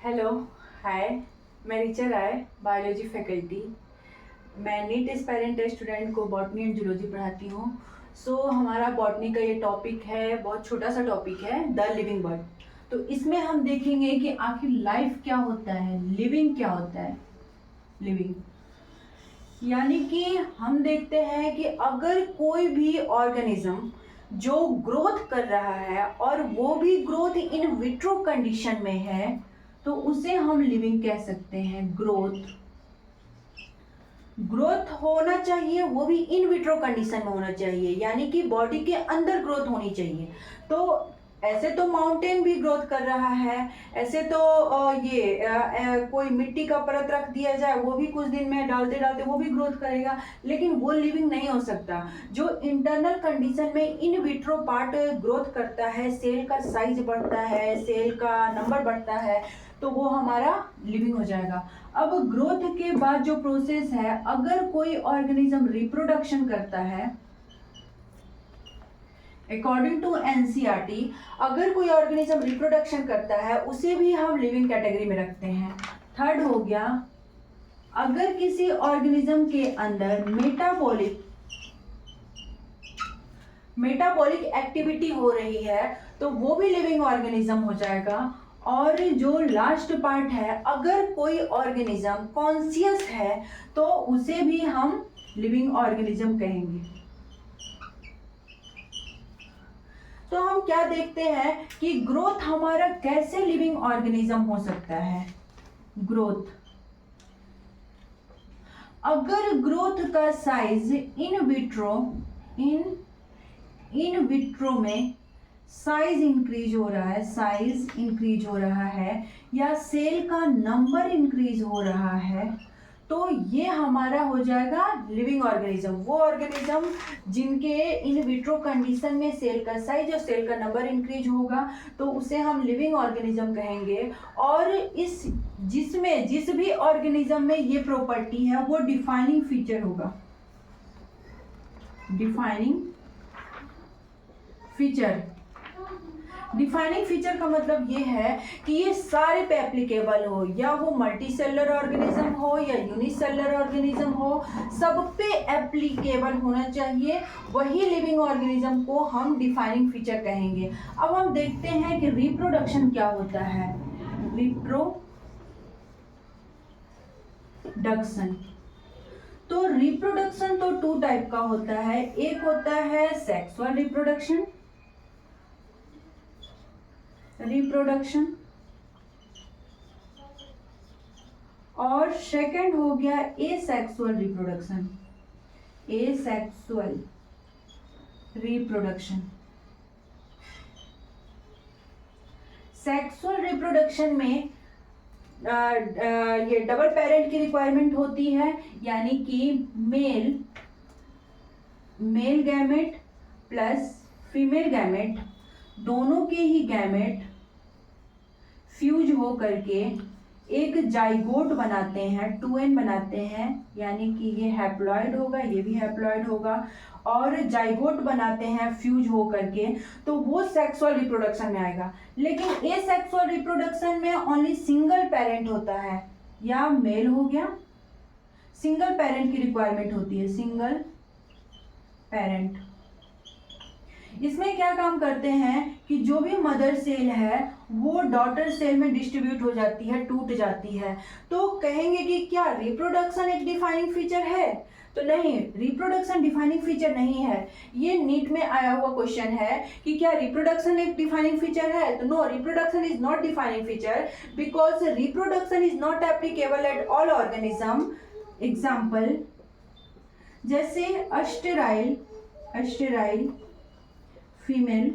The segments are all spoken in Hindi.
हेलो, हाय। मैं ऋचा राय, बायोलॉजी फैकल्टी। मैं नीट एस्पायरेंट स्टूडेंट को बॉटनी एंड जूलॉजी पढ़ाती हूँ। हमारा बॉटनी का ये टॉपिक है, बहुत छोटा सा टॉपिक है, द लिविंग वर्ड। तो इसमें हम देखेंगे कि आखिर लाइफ क्या होता है, लिविंग क्या होता है। लिविंग यानी कि हम देखते हैं कि अगर कोई भी ऑर्गेनिज्म जो ग्रोथ कर रहा है और वो भी ग्रोथ इन विट्रो कंडीशन में है, तो उसे हम लिविंग कह सकते हैं। ग्रोथ होना चाहिए, वो भी इन विट्रो कंडीशन में होना चाहिए, यानी कि बॉडी के अंदर ग्रोथ होनी चाहिए। तो ऐसे तो माउंटेन भी ग्रोथ कर रहा है, ऐसे तो कोई मिट्टी का परत रख दिया जाए, वो भी कुछ दिन में डालते डालते वो भी ग्रोथ करेगा, लेकिन वो लिविंग नहीं हो सकता। जो इंटरनल कंडीशन में इन विट्रो पार्ट ग्रोथ करता है, सेल का साइज बढ़ता है, सेल का नंबर बढ़ता है, तो वो हमारा लिविंग हो जाएगा। अब ग्रोथ के बाद जो प्रोसेस है, अगर कोई ऑर्गेनिज्म रिप्रोडक्शन करता है, अकॉर्डिंग टू एनसीईआरटी, अगर कोई ऑर्गेनिज्म रिप्रोडक्शन करता है उसे भी हम लिविंग कैटेगरी में रखते हैं। थर्ड हो गया, अगर किसी ऑर्गेनिज्म के अंदर मेटाबॉलिक एक्टिविटी हो रही है, तो वो भी लिविंग ऑर्गेनिज्म हो जाएगा। और जो लास्ट पार्ट है, अगर कोई ऑर्गेनिज्म कॉन्शियस है, तो उसे भी हम लिविंग ऑर्गेनिज्म कहेंगे। तो हम क्या देखते हैं कि ग्रोथ हमारा कैसे लिविंग ऑर्गेनिज्म हो सकता है। ग्रोथ, अगर ग्रोथ का साइज इन विट्रो में साइज इंक्रीज हो रहा है या सेल का नंबर इंक्रीज हो रहा है, तो ये हमारा हो जाएगा लिविंग ऑर्गेनिज्म। वो ऑर्गेनिज्म जिनके इन विट्रो कंडीशन में सेल का साइज और सेल का नंबर इंक्रीज होगा, तो उसे हम लिविंग ऑर्गेनिज्म कहेंगे। और जिस भी ऑर्गेनिज्म में ये प्रॉपर्टी है, वो डिफाइनिंग फीचर होगा। डिफाइनिंग फीचर का मतलब ये है कि ये सारे पे एप्लीकेबल हो, या वो मल्टी सेलर ऑर्गेनिज्म हो या यूनिसेलर ऑर्गेनिज्म हो, सब पे एप्लीकेबल होना चाहिए। वही लिविंग ऑर्गेनिज्म को हम डिफाइनिंग फीचर कहेंगे। अब हम देखते हैं कि रिप्रोडक्शन क्या होता है। रिप्रोडक्शन तो टू टाइप का होता है। एक होता है सेक्सुअल रिप्रोडक्शन और सेकंड हो गया एसेक्सुअल रिप्रोडक्शन। सेक्सुअल रिप्रोडक्शन में ये डबल पेरेंट की रिक्वायरमेंट होती है, यानी कि male gamete plus female gamete, दोनों के ही गैमेट फ्यूज हो करके एक जाइगोट बनाते हैं, 2n बनाते हैं, यानी कि ये हैप्लॉइड होगा, ये भी हैप्लॉइड होगा, और जाइगोट बनाते हैं फ्यूज हो करके, तो वो सेक्सुअल रिप्रोडक्शन में आएगा। लेकिन एसेक्सुअल रिप्रोडक्शन में ओनली सिंगल पेरेंट होता है, या मेल हो गया, सिंगल पेरेंट की रिक्वायरमेंट होती है, सिंगल पेरेंट। इसमें क्या काम करते हैं कि जो भी मदर सेल है वो डॉटर सेल में डिस्ट्रीब्यूट हो जाती है, टूट जाती है। तो कहेंगे कि क्या रिप्रोडक्शन एक डिफाइनिंग फीचर है? तो नहीं, रिप्रोडक्शन डिफाइनिंग फीचर नहीं है। ये नीट में आया हुआ क्वेश्चन है कि क्या रिप्रोडक्शन एक डिफाइनिंग फीचर है? तो no, reproduction is not defining feature, because reproduction is not applicable at all organism. Example, जैसे अस्टेराइल फीमेल,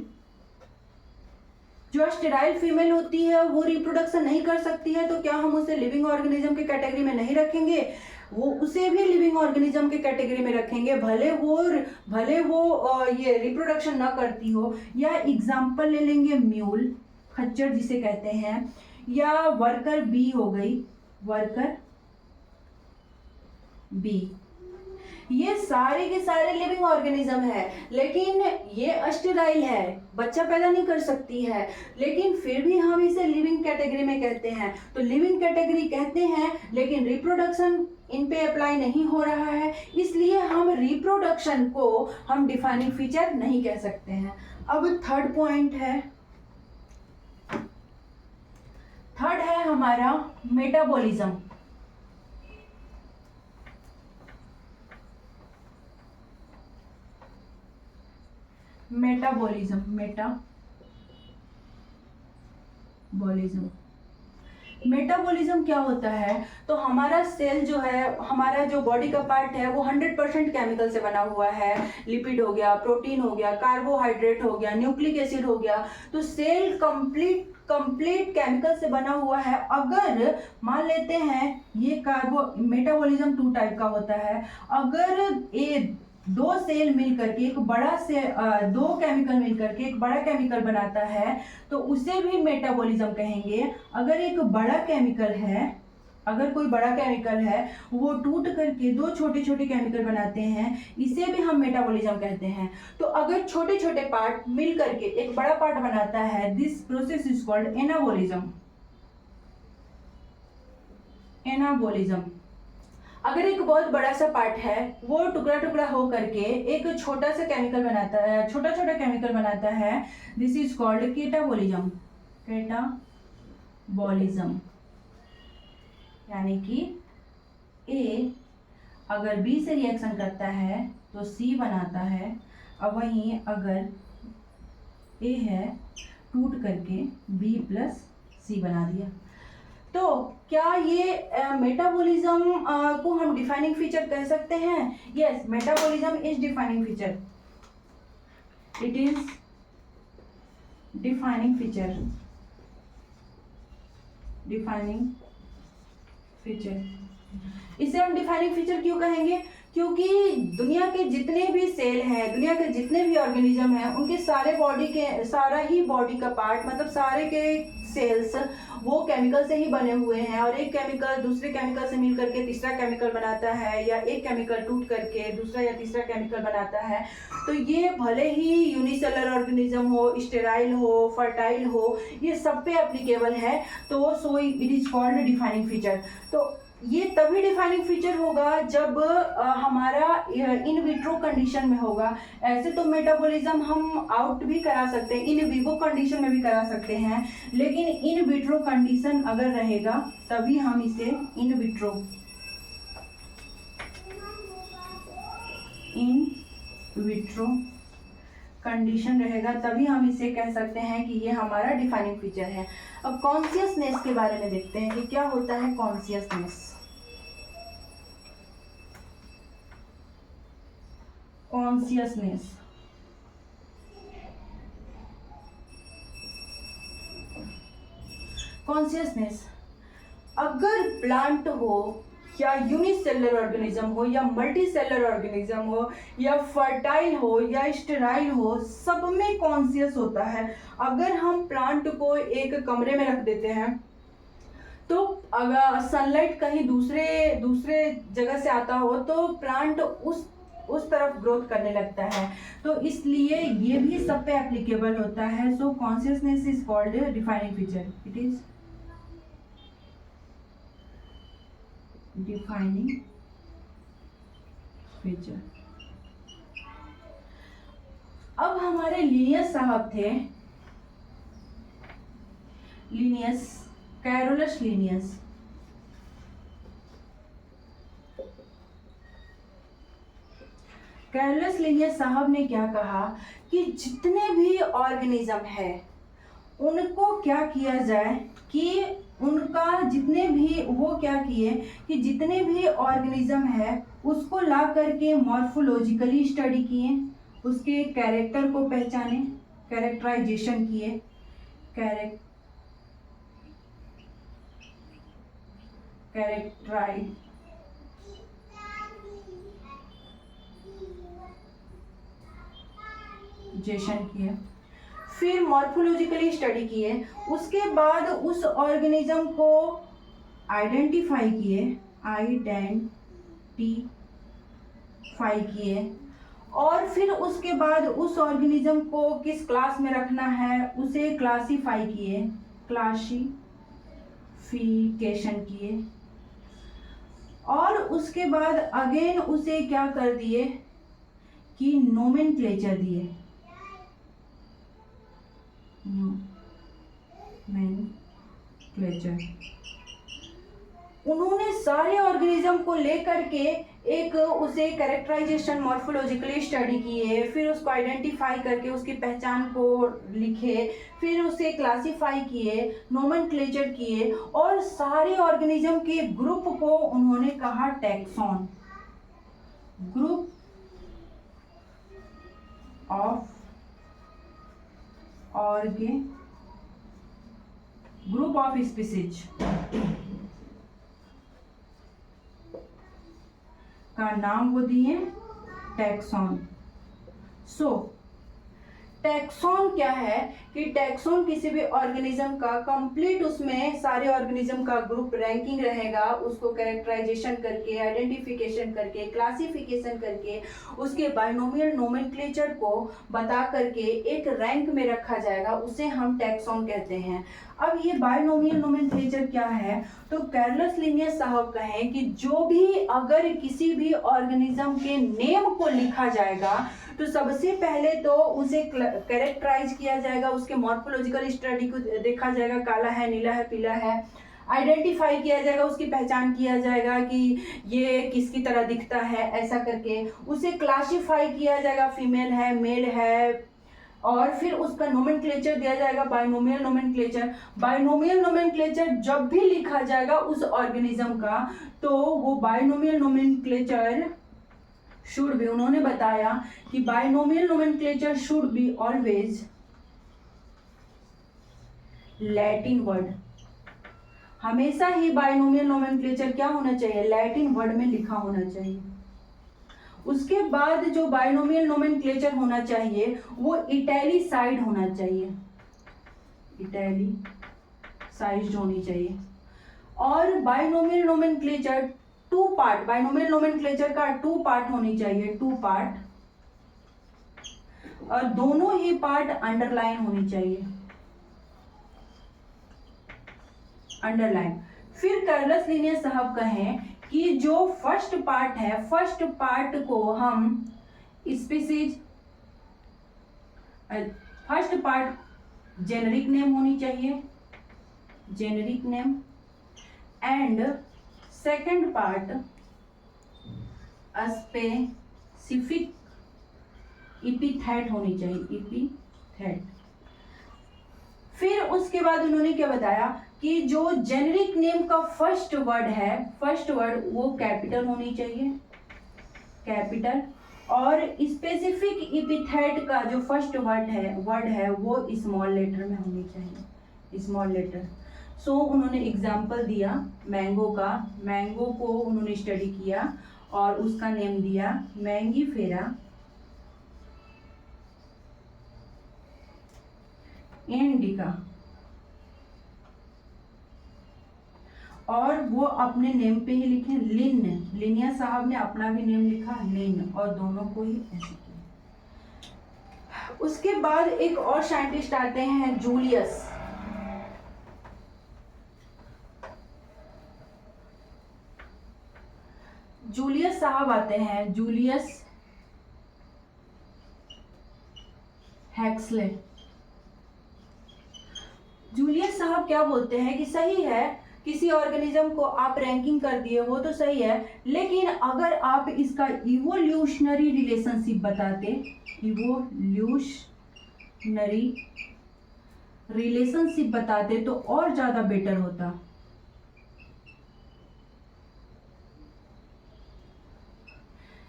जो स्टेराइल फीमेल होती है वो रिप्रोडक्शन नहीं कर सकती है, तो क्या हम उसे लिविंग ऑर्गेनिज्म के कैटेगरी में नहीं रखेंगे? वो उसे भी लिविंग ऑर्गेनिज्म के कैटेगरी में रखेंगे, भले वो ये रिप्रोडक्शन ना करती हो। या एग्जाम्पल ले लेंगे म्यूल, खच्चर जिसे कहते हैं, या वर्कर बी हो गई, वर्कर बी। ये सारे के सारे लिविंग ऑर्गेनिज्म है, लेकिन ये अस्टेराइल है, बच्चा पैदा नहीं कर सकती है, लेकिन फिर भी हम इसे लिविंग कैटेगरी में कहते हैं। तो लिविंग कैटेगरी कहते हैं, लेकिन रिप्रोडक्शन इन पे अप्लाई नहीं हो रहा है, इसलिए हम रिप्रोडक्शन को हम डिफाइनिंग फीचर नहीं कह सकते हैं। अब थर्ड पॉइंट है, थर्ड है हमारा मेटाबॉलिज्म। मेटाबॉलिज्म क्या होता है? तो हमारा सेल जो है, हमारा जो बॉडी का पार्ट है वो 100% केमिकल से बना हुआ है। लिपिड हो गया, प्रोटीन हो गया, कार्बोहाइड्रेट हो गया, न्यूक्लिक एसिड हो गया। तो सेल कंप्लीट केमिकल से बना हुआ है। अगर मान लेते हैं ये मेटाबॉलिज्म 2 टाइप का होता है। अगर ये दो सेल मिलकर के एक बड़ा से दो केमिकल मिलकर के एक बड़ा केमिकल बनाता है, तो उसे भी मेटाबॉलिज्म कहेंगे। अगर एक बड़ा केमिकल है, अगर कोई बड़ा केमिकल है वो टूट करके दो छोटे छोटे केमिकल बनाते हैं, इसे भी हम मेटाबॉलिज्म कहते हैं। तो अगर छोटे छोटे पार्ट मिल करके एक बड़ा पार्ट बनाता है, this process is called anabolism. अगर एक बहुत बड़ा सा पार्ट है, वो टुकड़ा टुकड़ा हो करके एक छोटा सा केमिकल बनाता है, छोटा छोटा केमिकल बनाता है, दिस इज कॉल्ड केटाबॉलिज्म। यानी कि ए अगर बी से रिएक्शन करता है तो सी बनाता है, और वहीं अगर ए है टूट करके बी प्लस सी बना दिया। तो क्या ये मेटाबॉलिज्म को हम डिफाइनिंग फीचर कह सकते हैं? Yes, metabolism is defining feature. It is defining feature. इसे हम डिफाइनिंग फीचर क्यों कहेंगे? क्योंकि दुनिया के जितने भी सेल हैं, दुनिया के जितने भी ऑर्गेनिज्म हैं, उनके सारा ही बॉडी का पार्ट, मतलब सारे के सेल्स वो केमिकल से ही बने हुए हैं। और एक केमिकल दूसरे केमिकल से मिल करके तीसरा केमिकल बनाता है, या एक केमिकल टूट करके दूसरा या तीसरा केमिकल बनाता है। तो ये भले ही यूनिसेलर ऑर्गेनिज्म हो, स्टेराइल हो, फर्टाइल हो, ये सब पे एप्लीकेबल है। तो so it is called defining feature. तो ये तभी डिफाइनिंग फीचर होगा जब हमारा इन विट्रो कंडीशन में होगा। ऐसे तो मेटाबॉलिज्म हम आउट भी करा सकते हैं, इन विवो कंडीशन में भी करा सकते हैं, लेकिन इन विट्रो कंडीशन अगर रहेगा तभी हम इसे इन विट्रो कंडीशन रहेगा तभी हम इसे कह सकते हैं कि ये हमारा डिफाइनिंग फीचर है। अब कॉन्शियसनेस के बारे में देखते हैं कि क्या होता है कॉन्शियसनेस। कॉन्शियसनेस अगर प्लांट हो या यूनिसेलर ऑर्गेनिज्म हो या मल्टीसेलर ऑर्गेनिज्म हो या फर्टाइल हो या स्टेराइल हो, सब में कॉन्शियस होता है। अगर हम प्लांट को एक कमरे में रख देते हैं तो अगर सनलाइट कहीं दूसरे जगह से आता हो तो प्लांट उस तरफ ग्रोथ करने लगता है। तो इसलिए ये भी सब पे एप्लीकेबल होता है। सो consciousness is called defining feature. It is defining feature. अब हमारे लिनियस साहब थे, कैरोलस लिनियस। कैरोलस लिनियस साहब ने क्या कहा कि जितने भी ऑर्गेनिज्म है उनको क्या किया जाए कि उनका जितने भी वो क्या किए कि जितने भी ऑर्गेनिज्म है उसको ला करके मॉर्फोलॉजिकली स्टडी किए, उसके कैरेक्टर को पहचाने, कैरेक्टराइजेशन किए, कैरेक्टराइजेशन किए, फिर मॉर्फोलॉजिकली स्टडी किए, उसके बाद उस ऑर्गेनिज्म को आइडेंटिफाई किए, क्लासीफाई किए और फिर उसके बाद उस ऑर्गेनिज्म को किस क्लास में रखना है उसे क्लासीफाई किए, क्लासिफिकेशन किए और उसके बाद अगेन उसे क्या कर दिए कि नोमेनक्लेचर दिए, नोमेनक्लेचर। उन्होंने सारे ऑर्गेनिज्म को लेकर के एक उसे कैरेक्टराइजेशन मॉर्फोलॉजिकली स्टडी किए, फिर उसको आइडेंटिफाई करके उसकी पहचान को लिखे, फिर उसे क्लासिफाई किए, नोमेनक्लेचर किए और सारे ऑर्गेनिज्म के ग्रुप को उन्होंने कहा taxon, group of group of species का नाम वो दिए टैक्सॉन। टैक्सॉन क्या है कि टैक्सॉन किसी भी ऑर्गेनिज्म का कंप्लीट, उसमें सारे ऑर्गेनिज्म का ग्रुप रैंकिंग रहेगा, उसको कैरेक्टराइजेशन करके, आइडेंटिफिकेशन करके, क्लासिफिकेशन करके, उसके बाइनोमियल नोमेनक्लेचर को बता करके एक रैंक में रखा जाएगा, उसे हम टैक्सॉन कहते हैं। अब ये बाइनोमियल नोमेनक्लेचर क्या है, तो कार्लस लिनियस साहब कहें कि जो भी अगर किसी भी ऑर्गेनिज्म के नेम को लिखा जाएगा तो सबसे पहले तो उसे कैरेक्टराइज किया जाएगा, उसके मॉर्फोलॉजिकल स्टडी को देखा जाएगा, काला है, नीला है, पीला है, आइडेंटिफाई किया जाएगा, उसकी पहचान किया जाएगा कि ये किसकी तरह दिखता है, ऐसा करके उसे क्लासिफाई किया जाएगा, फीमेल है, मेल है, और फिर उसका नोमेनक्लेचर दिया जाएगा, बाइनोमियल नोमेनक्लेचर। बाइनोमियल नोमेनक्लेचर जब भी लिखा जाएगा उस ऑर्गेनिज्म का, तो वो बाइनोमियल नोमेनक्लेचर शुड बी, उन्होंने बताया कि binomial nomenclature should be always Latin word, हमेशा ही बाइनोमियल नोमेनक्लेचर क्या होना चाहिए, लैटिन वर्ड में लिखा होना चाहिए। उसके बाद जो बाइनोमियल नोमेनक्लेचर होना चाहिए वो इटैलिसाइड होना चाहिए, इटैलिसाइज्ड होनी चाहिए। और binomial nomenclature two part, binomial nomenclature का टू पार्ट होनी चाहिए, टू पार्ट, और दोनों ही पार्ट अंडरलाइन होनी चाहिए, अंडरलाइन। फिर कार्लस लिनियस साहब कहें कि जो फर्स्ट पार्ट है, फर्स्ट पार्ट को हम species, first part generic name होनी चाहिए, generic name, and second part specific epithet होनी चाहिए, इपिथेट। फिर उसके बाद उन्होंने क्या बताया कि जो जेनेरिक नेम का फर्स्ट वर्ड है, फर्स्ट वर्ड वो कैपिटल होनी चाहिए, कैपिटल, और स्पेसिफिक इपिथेट का जो फर्स्ट वर्ड है वो स्मॉल लेटर में होनी चाहिए, स्मॉल लेटर। सो उन्होंने एग्जाम्पल दिया मैंगो का, मैंगो को उन्होंने स्टडी किया और उसका नेम दिया मैंगीफेरा इंडिका, और वो अपने नेम पे ही लिखे लिन, लिनिया साहब ने अपना भी नेम लिखा लिन, और दोनों को ही ऐसे किया। उसके बाद एक और साइंटिस्ट आते हैं जूलियस, जूलियस साहब आते हैं, जूलियस हैक्सले। जूलियस साहब क्या बोलते हैं कि सही है, किसी ऑर्गेनिज्म को आप रैंकिंग कर दिए वो तो सही है, लेकिन अगर आप इसका इवोल्यूशनरी रिलेशनशिप बताते, इवोल्यूशनरी रिलेशनशिप बताते तो और ज्यादा बेटर होता।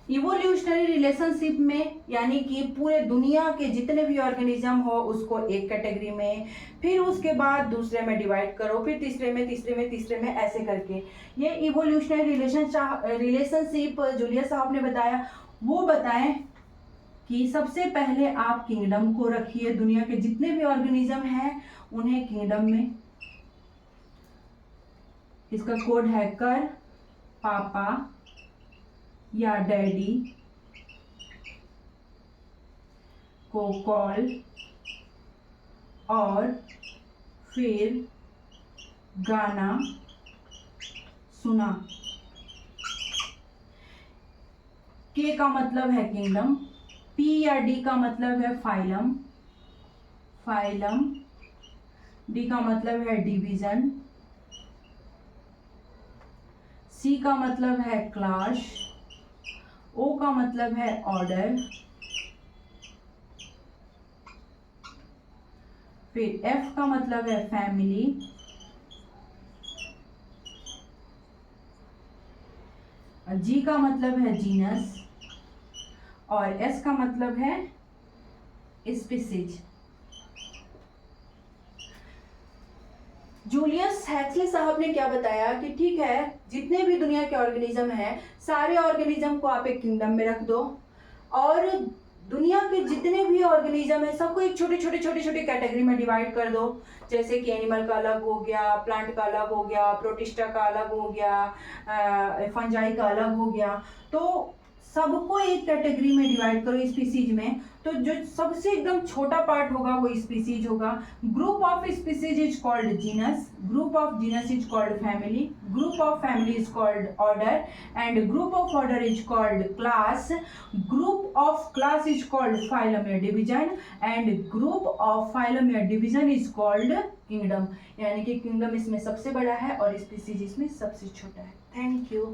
इवोल्यूशनरी रिलेशनशिप में यानी कि पूरे दुनिया के जितने भी ऑर्गेनिज्म हो उसको एक कैटेगरी में, फिर उसके बाद दूसरे में डिवाइड करो, फिर तीसरे में, तीसरे में, तीसरे में, ऐसे करके ये इवोल्यूशनरी रिलेशनशिप जूलियस साहब ने बताया। वो बताएं कि सबसे पहले आप किंगडम को रखिए, दुनिया के जितने भी ऑर्गेनिज्म हैं उन्हें किंगडम में, इसका कोड है कर, पापा या डैडी, को कॉल और फिर गाना सुना। के का मतलब है किंगडम, पी या डी का मतलब है फाइलम, फाइलम, डी का मतलब है डिवीजन, सी का मतलब है क्लास, ओ का मतलब है ऑर्डर, फिर एफ का मतलब है फैमिली, जी का मतलब है जीनस और एस का मतलब है स्पीसीज। जूलियस हैक्सली साहब ने क्या बताया कि ठीक है, जितने भी दुनिया के ऑर्गेनिज्म हैं, सारे ऑर्गेनिज्म को आप एक किंगडम में रख दो और दुनिया के जितने भी ऑर्गेनिज्म है सबको एक छोटे छोटे छोटे छोटे कैटेगरी में डिवाइड कर दो। जैसे कि एनिमल का अलग हो गया, प्लांट का अलग हो गया, प्रोटिस्टा का अलग हो गया, फंजाई का अलग हो गया। तो सबको एक कैटेगरी में डिवाइड करो स्पीसीज में, तो जो सबसे एकदम छोटा पार्ट होगा वो स्पीसीज होगा। Group of species is called genus, group of genus is called family, group of family is called order and group of order is called class, group of class is called phylum या division and group of phylum या डिवीजन इज कॉल्ड किंगडम। यानी कि किंगडम इसमें सबसे बड़ा है और स्पीसीज इसमें सबसे छोटा है। Thank you.